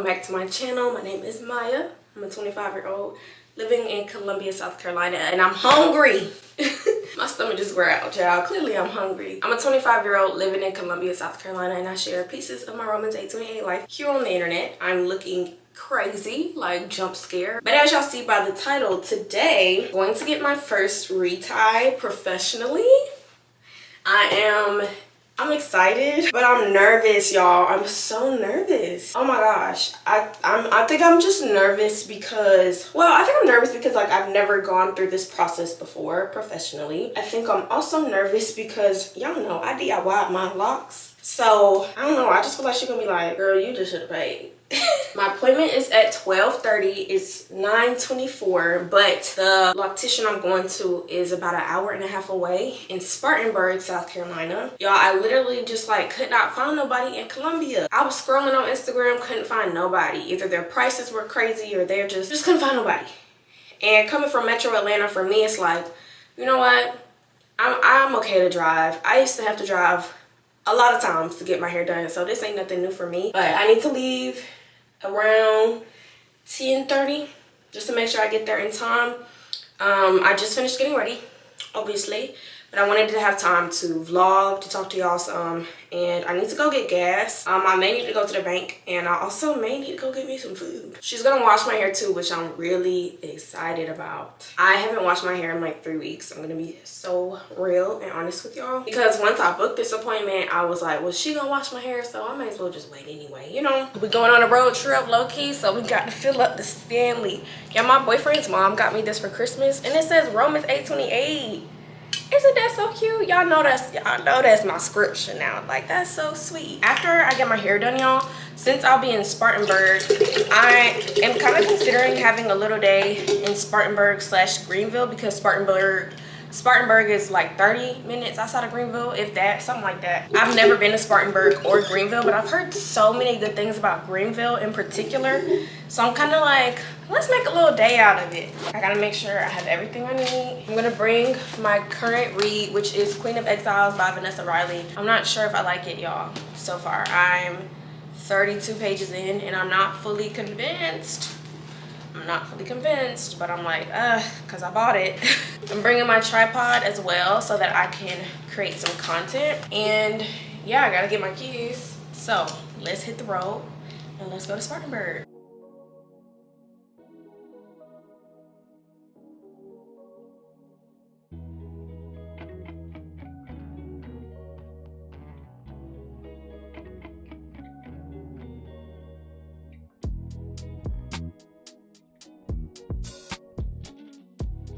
welcome back to my channel. My name is Maya. I'm a 25-year-old living in Columbia, South Carolina, and I'm hungry. My stomach just growled, y'all. Clearly I'm hungry. I'm a 25-year-old living in Columbia, South Carolina, and I share pieces of my Romans 8:28 life here on the internet. I'm looking crazy, like jump scare. But as y'all see by the title, today I'm going to get my first retie professionally. I'm excited, but I'm nervous, y'all. I'm so nervous. Oh my gosh. I think I'm just nervous because, well, I think I'm nervous because like I've never gone through this process before professionally. I think I'm also nervous because y'all know I DIY'd my locks. So I don't know, I just feel like she's gonna be like, girl, you just should have paid. My appointment is at 12:30. It's 9:24, but the loctician I'm going to is about an hour and a half away in Spartanburg, South Carolina. Y'all, I literally just like could not find nobody in Columbia. I was scrolling on Instagram, couldn't find nobody. Either their prices were crazy or they're just couldn't find nobody. And coming from Metro Atlanta, for me, it's like, you know what? I'm okay to drive. I used to have to drive a lot of times to get my hair done, so this ain't nothing new for me. But I need to leave around 10:30 just to make sure I get there in time. I just finished getting ready, obviously, but I wanted to have time to vlog, to talk to y'all some, and I need to go get gas. I may need to go to the bank, and I also may need to go get me some food. She's gonna wash my hair too, which I'm really excited about. I haven't washed my hair in like 3 weeks. I'm gonna be so real and honest with y'all, because once I booked this appointment, I was like, well, she gonna wash my hair, so I might as well just wait anyway, you know. We're going on a road trip, low-key, so we got to fill up the Stanley. Yeah, my boyfriend's mom got me this for Christmas, and it says Romans 8:28. Isn't that so cute? Y'all know that's my scripture now. Like, that's so sweet. After I get my hair done, y'all, since I'll be in Spartanburg, I am kind of considering having a little day in Spartanburg / Greenville, because Spartanburg is like 30 minutes outside of Greenville, if that, something like that. I've never been to Spartanburg or Greenville, but I've heard so many good things about Greenville in particular. So I'm kind of like, let's make a little day out of it. I gotta make sure I have everything I need. I'm gonna bring my current read, which is Queen of Exiles by Vanessa Riley. I'm not sure if I like it, y'all, so far. I'm 32 pages in and I'm not fully convinced. But I'm like, because I bought it. I'm bringing my tripod as well so that I can create some content. And yeah, I gotta get my keys. So let's hit the road and let's go to Spartanburg.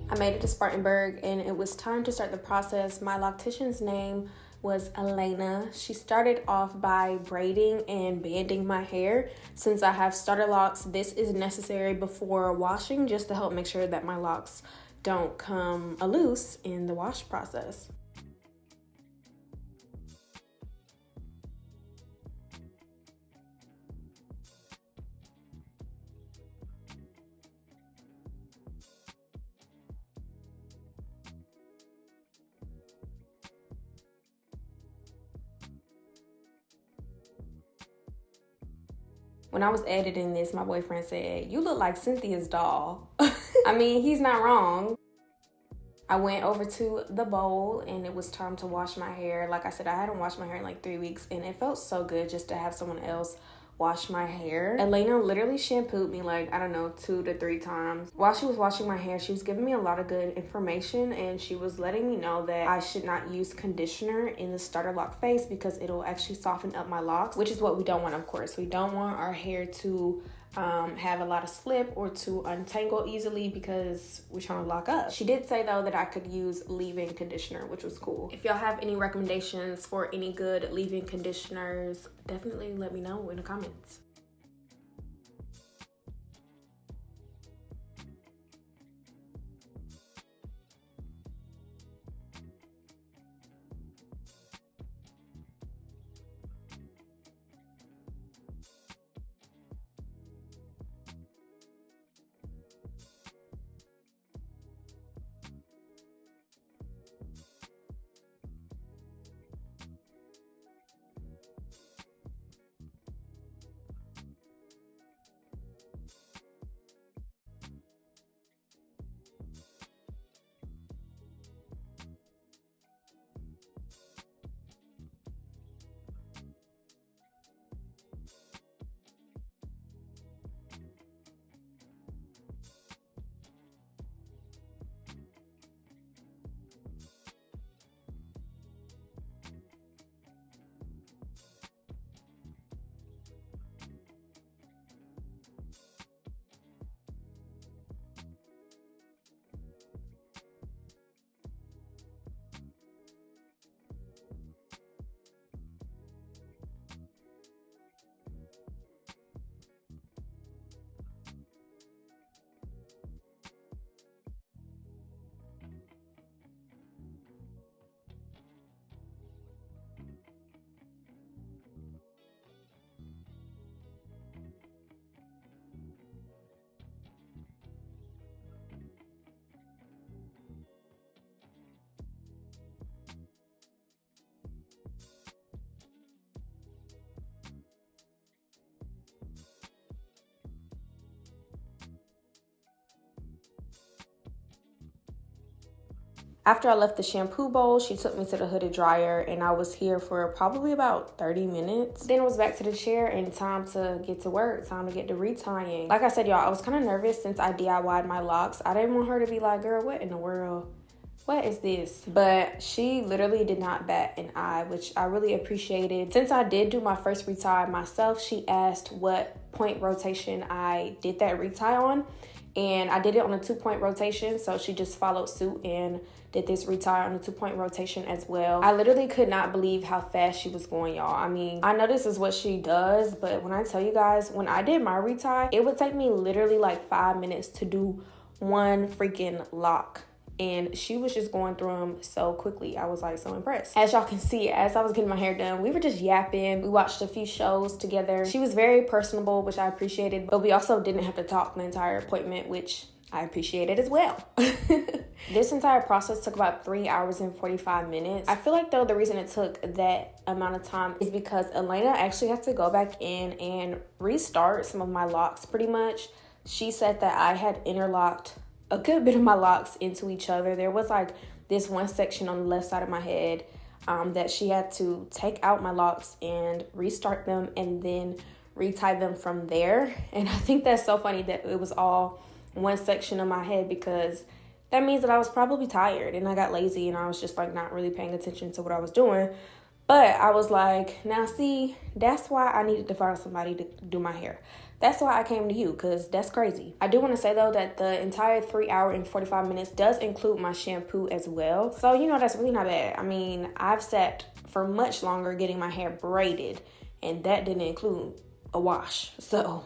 I made it to Spartanburg and it was time to start the process. My loctician's name was Elena. She started off by braiding and banding my hair. Since I have starter locks, this is necessary before washing, just to help make sure that my locks don't come loose in the wash process. When I was editing this, my boyfriend said, "You look like Cynthia's doll." I mean, he's not wrong. I went over to the bowl and it was time to wash my hair. Like I said, I hadn't washed my hair in like 3 weeks and it felt so good just to have someone else wash my hair. Elena literally shampooed me like, I don't know, 2 to 3 times. While she was washing my hair, she was giving me a lot of good information, and she was letting me know that I should not use conditioner in the starter lock phase because it'll actually soften up my locks, which is what we don't want, of course. We don't want our hair to have a lot of slip or to untangle easily because we're trying to lock up. She did say though that I could use leave-in conditioner, which was cool. If y'all have any recommendations for any good leave-in conditioners, definitely let me know in the comments. After I left the shampoo bowl, she took me to the hooded dryer, and I was here for probably about 30 minutes. Then it was back to the chair and time to get to work, time to get to retying. Like I said, y'all, I was kind of nervous since I DIY'd my locks. I didn't want her to be like, girl, what in the world? What is this? But she literally did not bat an eye, which I really appreciated. Since I did do my first retie myself, she asked what point rotation I did that retie on. And I did it on a 2-point rotation, so she just followed suit and did this retie on a 2-point rotation as well. I literally could not believe how fast she was going, y'all. I mean, I know this is what she does, but when I tell you guys, when I did my retie, it would take me literally like 5 minutes to do one freaking lock. And she was just going through them so quickly. I was like so impressed. As y'all can see, as I was getting my hair done, we were just yapping. We watched a few shows together. She was very personable, which I appreciated, but we also didn't have to talk the entire appointment, which I appreciated as well. This entire process took about 3 hours and 45 minutes. I feel like though the reason it took that amount of time is because Elena actually had to go back in and restart some of my locks pretty much. She said that I had interlocked a good bit of my locks into each other. There was like this one section on the left side of my head that she had to take out my locks and restart them and then retie them from there. And I think that's so funny that it was all one section of my head, because that means that I was probably tired and I got lazy and I was just like not really paying attention to what I was doing. But I was like, now see, that's why I needed to find somebody to do my hair. That's why I came to you, because that's crazy. I do want to say, though, that the entire 3 hour and 45 minutes does include my shampoo as well. So, you know, that's really not bad. I mean, I've sat for much longer getting my hair braided, and that didn't include a wash. So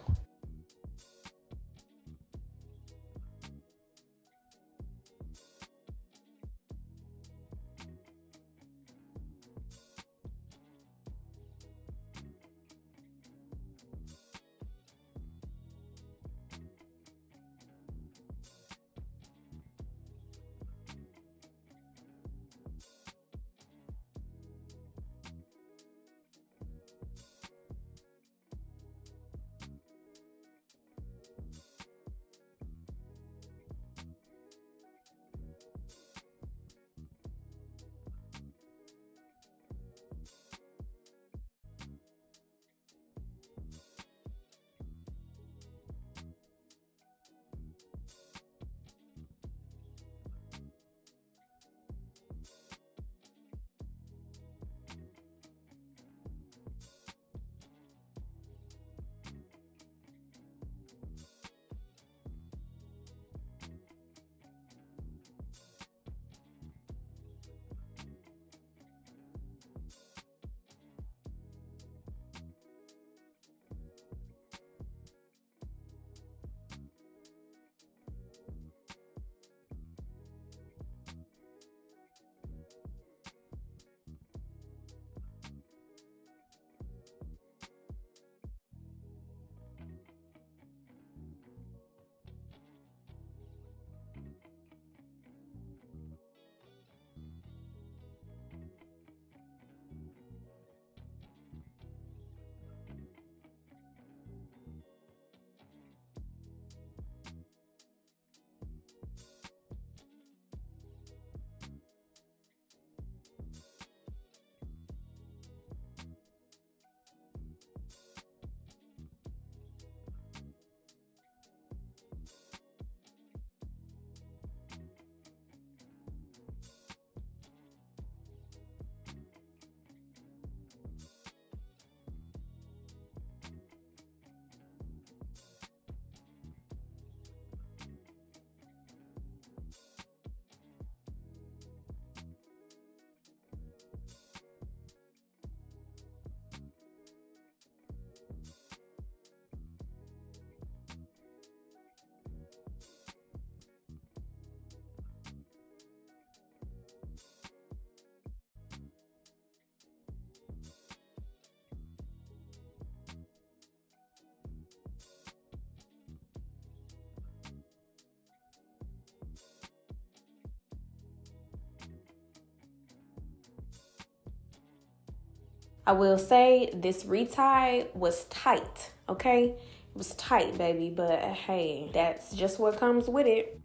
I will say this retie was tight, okay? It was tight, baby, but hey, that's just what comes with it.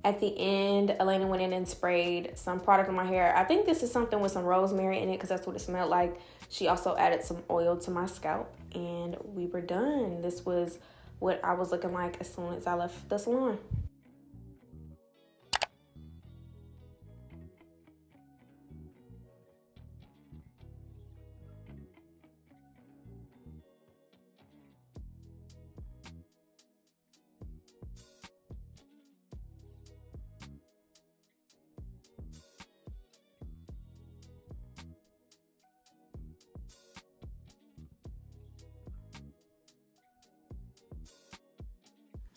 At the end, Elena went in and sprayed some product on my hair. I think this is something with some rosemary in it because that's what it smelled like. She also added some oil to my scalp and we were done. This was what I was looking like as soon as I left the salon.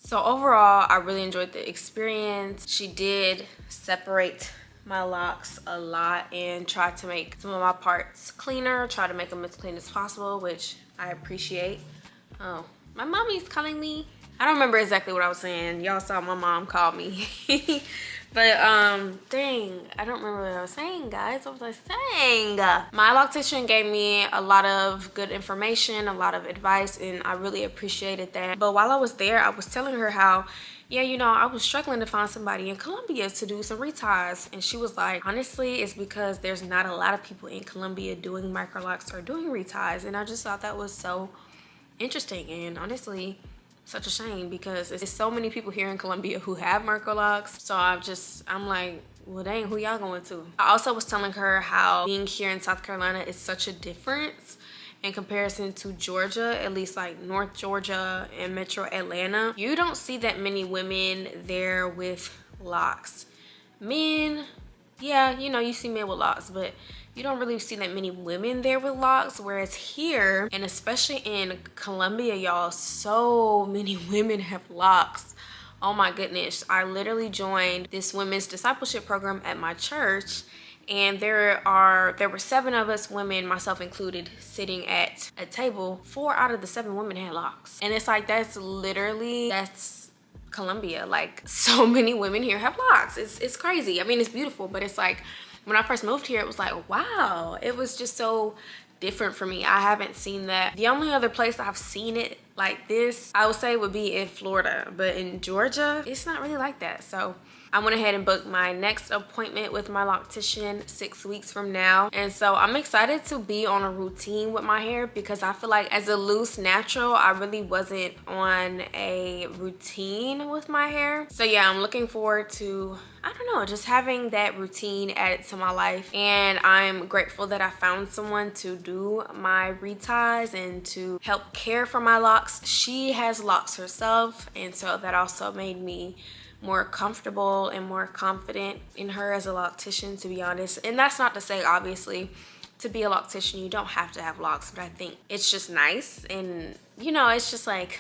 So overall, I really enjoyed the experience. She did separate my locks a lot and try to make some of my parts cleaner, try to make them as clean as possible, which I appreciate. Oh, my mommy's calling me. I don't remember exactly what I was saying. Y'all saw my mom call me. But dang, I don't remember what I was saying, guys. What was I saying? My loctician gave me a lot of good information, a lot of advice, and I really appreciated that. But while I was there, I was telling her how, yeah, you know, I was struggling to find somebody in Colombia to do some reties. And she was like, honestly, it's because there's not a lot of people in Colombia doing microlocks or doing reties. And I just thought that was so interesting and honestly such a shame because there's so many people here in Colombia who have microlocks. So I'm like, well dang, who y'all going to? I also was telling her how being here in South Carolina is such a difference in comparison to Georgia, at least like North Georgia and Metro Atlanta. You don't see that many women there with locks. Men, yeah, you know, you see men with locks, but you don't really see that many women there with locks. Whereas here, and especially in Colombia, y'all, so many women have locks. Oh my goodness. I literally joined this women's discipleship program at my church, and there were 7 of us women, myself included, sitting at a table. 4 out of the 7 women had locks. And it's like, that's Colombia. Like, so many women here have locks. It's crazy. I mean, it's beautiful, but it's like, when I first moved here, it was like, wow, it was just so different for me. I haven't seen that. The only other place I've seen it like this, I would say, would be in Florida, but in Georgia, it's not really like that. So I went ahead and booked my next appointment with my loctician 6 weeks from now. And so I'm excited to be on a routine with my hair because I feel like as a loose natural, I really wasn't on a routine with my hair. So yeah, I'm looking forward to, I don't know, just having that routine added to my life. And I'm grateful that I found someone to do my reties and to help care for my locks. She has locks herself, and so that also made me more comfortable and more confident in her as a loctician, to be honest. And that's not to say, obviously, to be a loctician you don't have to have locks, but I think it's just nice, and you know, it's just like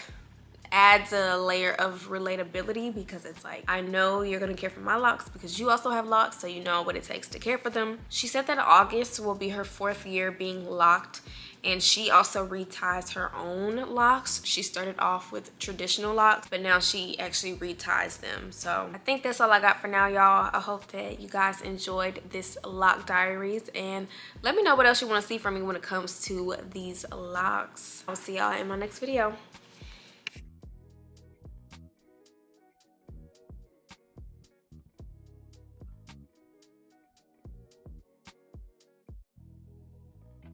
adds a layer of relatability because it's like, I know you're gonna care for my locks because you also have locks, so you know what it takes to care for them. She said that August will be her 4th year being locked, and she also reties her own locks. She started off with traditional locks, but now she actually reties them. So I think that's all I got for now, y'all. I hope that you guys enjoyed this lock diaries, and let me know what else you want to see from me when it comes to these locks. I'll see y'all in my next video.